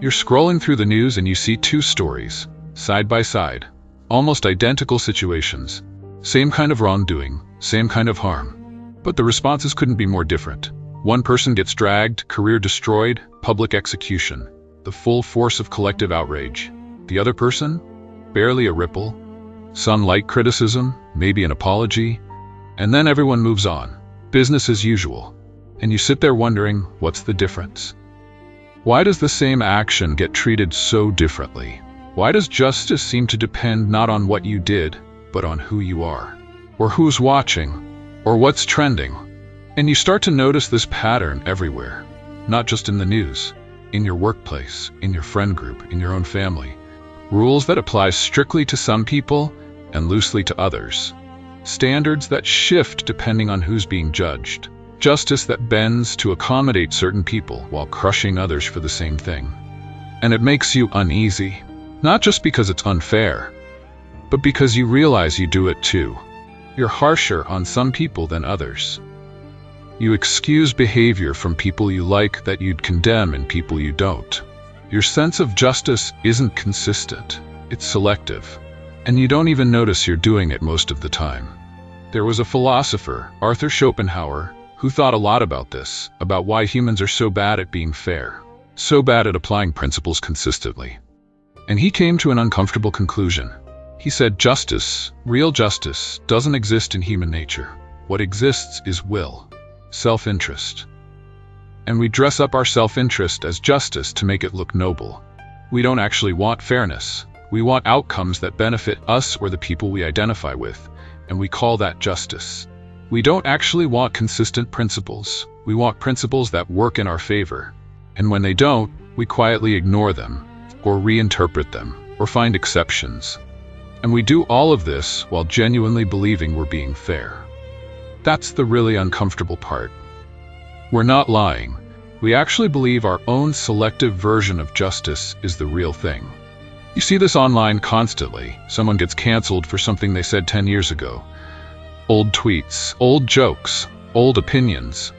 You're scrolling through the news and you see two stories, side by side, almost identical situations, same kind of wrongdoing, same kind of harm. But the responses couldn't be more different. One person gets dragged, career destroyed, public execution, the full force of collective outrage. The other person? Barely a ripple, some light criticism, maybe an apology, and then everyone moves on, business as usual. And you sit there wondering, what's the difference? Why does the same action get treated so differently? Why does justice seem to depend not on what you did, but on who you are, or who's watching, or what's trending? And you start to notice this pattern everywhere, not just in the news, in your workplace, in your friend group, in your own family. Rules that apply strictly to some people and loosely to others. Standards that shift depending on who's being judged. Justice that bends to accommodate certain people while crushing others for the same thing. And it makes you uneasy, not just because it's unfair, but because you realize you do it too. You're harsher on some people than others. You excuse behavior from people you like that you'd condemn in people you don't. Your sense of justice isn't consistent, it's selective, and you don't even notice you're doing it most of the time. There was a philosopher, Arthur Schopenhauer, who thought a lot about this, about why humans are so bad at being fair, so bad at applying principles consistently. And he came to an uncomfortable conclusion. He said justice, real justice, doesn't exist in human nature. What exists is will, self-interest. And we dress up our self-interest as justice to make it look noble. We don't actually want fairness. We want outcomes that benefit us or the people we identify with, and we call that justice. We don't actually want consistent principles. We want principles that work in our favor. And when they don't, we quietly ignore them, or reinterpret them, or find exceptions. And we do all of this while genuinely believing we're being fair. That's the really uncomfortable part. We're not lying. We actually believe our own selective version of justice is the real thing. You see this online constantly. Someone gets canceled for something they said 10 years ago. Old tweets, old jokes, old opinions.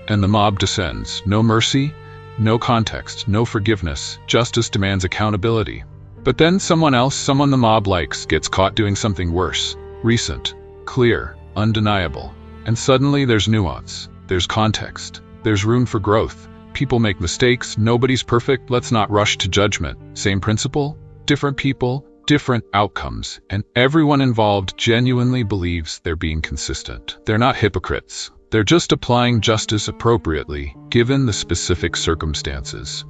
And the mob descends. No mercy, no context, no forgiveness. Justice demands accountability. But then someone the mob likes, gets caught doing something worse. Recent, clear, undeniable. And suddenly there's nuance. There's context. There's room for growth. People make mistakes. Nobody's perfect. Let's not rush to judgment. Same principle, different people, different outcomes. And everyone involved genuinely believes they're being consistent. They're not hypocrites. They're just applying justice appropriately, given the specific circumstances,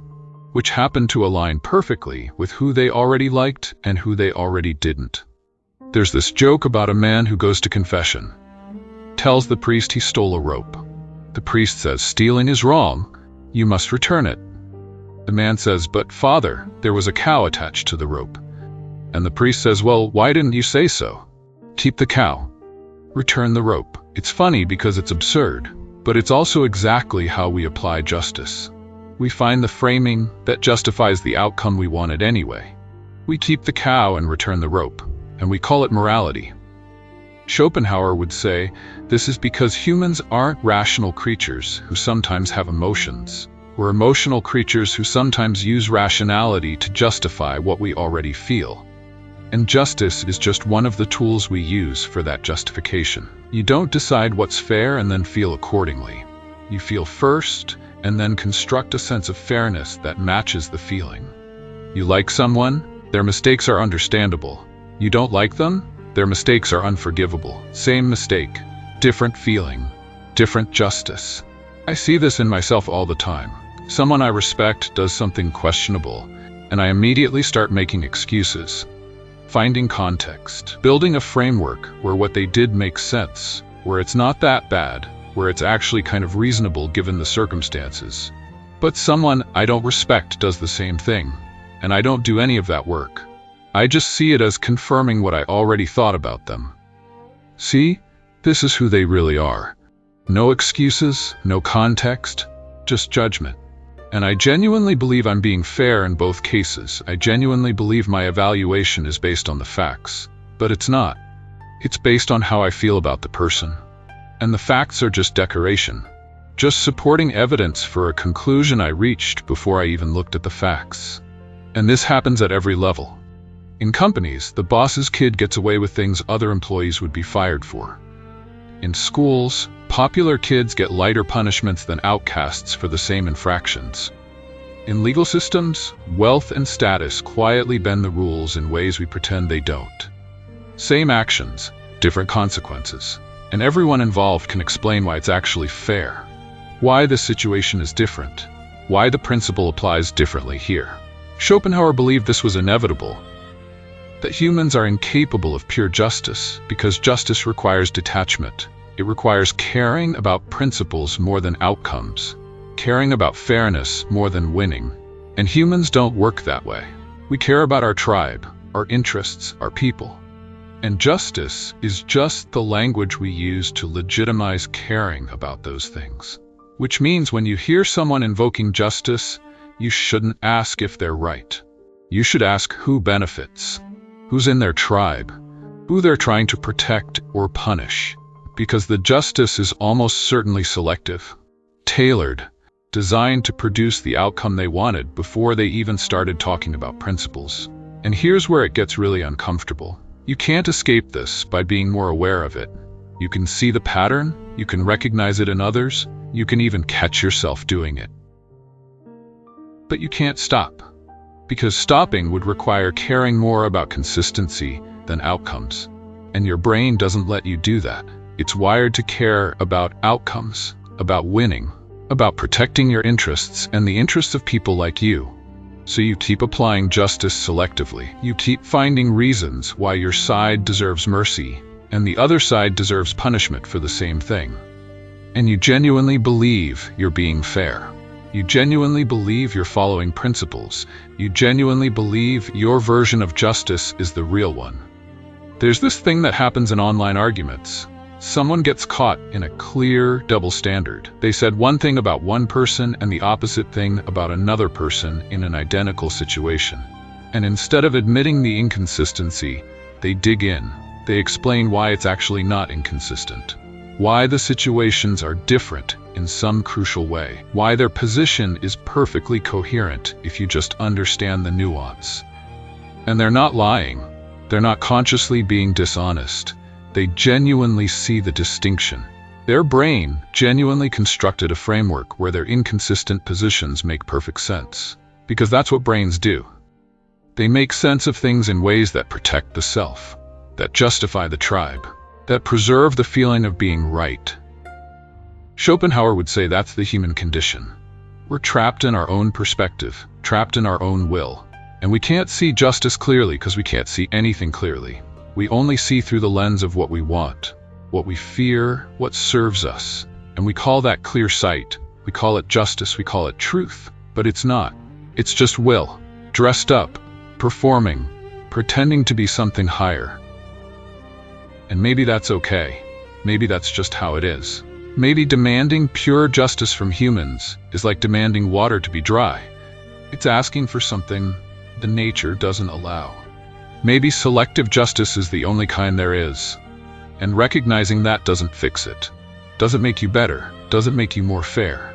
which happen to align perfectly with who they already liked and who they already didn't. There's this joke about a man who goes to confession, tells the priest he stole a rope. The priest says, "Stealing is wrong. You must return it." The man says, "But Father, there was a cow attached to the rope." And the priest says, "Well, why didn't you say so? Keep the cow. Return the rope." It's funny because it's absurd, but it's also exactly how we apply justice. We find the framing that justifies the outcome we wanted anyway. We keep the cow and return the rope, and we call it morality. Schopenhauer would say, this is because humans aren't rational creatures who sometimes have emotions. We're emotional creatures who sometimes use rationality to justify what we already feel. And justice is just one of the tools we use for that justification. You don't decide what's fair and then feel accordingly. You feel first, and then construct a sense of fairness that matches the feeling. You like someone, their mistakes are understandable. You don't like them, their mistakes are unforgivable. Same mistake, different feeling, different justice. I see this in myself all the time. Someone I respect does something questionable, and I immediately start making excuses. Finding context, building a framework where what they did makes sense, where it's not that bad, where it's actually kind of reasonable given the circumstances. But someone I don't respect does the same thing, and I don't do any of that work. I just see it as confirming what I already thought about them. See, this is who they really are. No excuses, no context, just judgment. And I genuinely believe I'm being fair in both cases. I genuinely believe my evaluation is based on the facts. But it's not. It's based on how I feel about the person. And the facts are just decoration. Just supporting evidence for a conclusion I reached before I even looked at the facts. And this happens at every level. In companies, the boss's kid gets away with things other employees would be fired for. In schools, popular kids get lighter punishments than outcasts for the same infractions. In legal systems, wealth and status quietly bend the rules in ways we pretend they don't. Same actions, different consequences, and everyone involved can explain why it's actually fair, why the situation is different, why the principle applies differently here. Schopenhauer believed this was inevitable, that humans are incapable of pure justice because justice requires detachment. It requires caring about principles more than outcomes, caring about fairness more than winning. And humans don't work that way. We care about our tribe, our interests, our people. And justice is just the language we use to legitimize caring about those things. Which means when you hear someone invoking justice, you shouldn't ask if they're right. You should ask who benefits, who's in their tribe, who they're trying to protect or punish. Because the justice is almost certainly selective, tailored, designed to produce the outcome they wanted before they even started talking about principles. And here's where it gets really uncomfortable. You can't escape this by being more aware of it. You can see the pattern, you can recognize it in others, you can even catch yourself doing it. But you can't stop, because stopping would require caring more about consistency than outcomes. And your brain doesn't let you do that. It's wired to care about outcomes, about winning, about protecting your interests and the interests of people like you. So you keep applying justice selectively. You keep finding reasons why your side deserves mercy and the other side deserves punishment for the same thing. And you genuinely believe you're being fair. You genuinely believe you're following principles. You genuinely believe your version of justice is the real one. There's this thing that happens in online arguments. Someone gets caught in a clear double standard. They said one thing about one person and the opposite thing about another person in an identical situation. And instead of admitting the inconsistency, they dig in. They explain why it's actually not inconsistent. Why the situations are different in some crucial way. Why their position is perfectly coherent if you just understand the nuance. And they're not lying. They're not consciously being dishonest. They genuinely see the distinction. Their brain genuinely constructed a framework where their inconsistent positions make perfect sense. Because that's what brains do. They make sense of things in ways that protect the self, that justify the tribe, that preserve the feeling of being right. Schopenhauer would say that's the human condition. We're trapped in our own perspective, trapped in our own will. And we can't see justice clearly because we can't see anything clearly. We only see through the lens of what we want, what we fear, what serves us. And we call that clear sight. We call it justice, we call it truth. But it's not. It's just will, dressed up, performing, pretending to be something higher. And maybe that's okay. Maybe that's just how it is. Maybe demanding pure justice from humans is like demanding water to be dry. It's asking for something the nature doesn't allow. Maybe selective justice is the only kind there is, and recognizing that doesn't fix it. Doesn't make you better, doesn't make you more fair.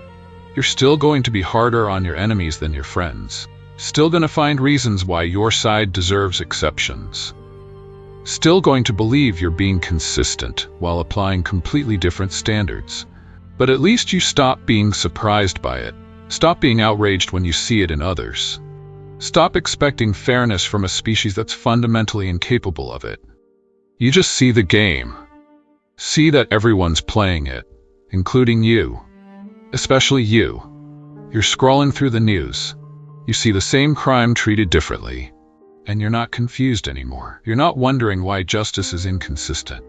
You're still going to be harder on your enemies than your friends. Still going to find reasons why your side deserves exceptions. Still going to believe you're being consistent while applying completely different standards. But at least you stop being surprised by it. Stop being outraged when you see it in others. Stop expecting fairness from a species that's fundamentally incapable of it. You just see the game. See that everyone's playing it, including you. Especially you. You're scrolling through the news. You see the same crime treated differently, and you're not confused anymore. You're not wondering why justice is inconsistent.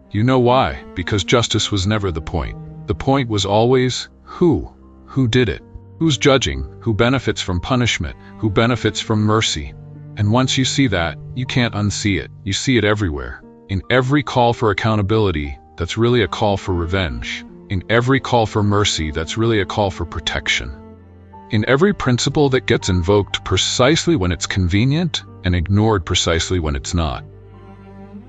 You know why, because justice was never the point. The point was always who did it. Who's judging, who benefits from punishment, who benefits from mercy. And once you see that, you can't unsee it. You see it everywhere. In every call for accountability, that's really a call for revenge. In every call for mercy, that's really a call for protection. In every principle that gets invoked precisely when it's convenient and ignored precisely when it's not.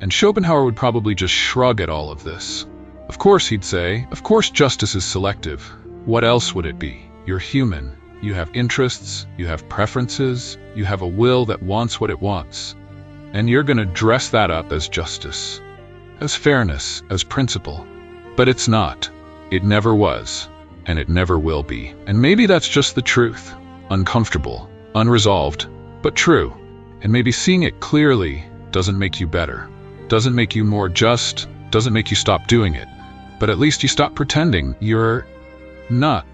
And Schopenhauer would probably just shrug at all of this. Of course, he'd say, of course justice is selective. What else would it be? You're human. You have interests, you have preferences, you have a will that wants what it wants. And you're going to dress that up as justice, as fairness, as principle. But it's not. It never was. And it never will be. And maybe that's just the truth. Uncomfortable, unresolved, but true. And maybe seeing it clearly doesn't make you better, doesn't make you more just, doesn't make you stop doing it. But at least you stop pretending you're not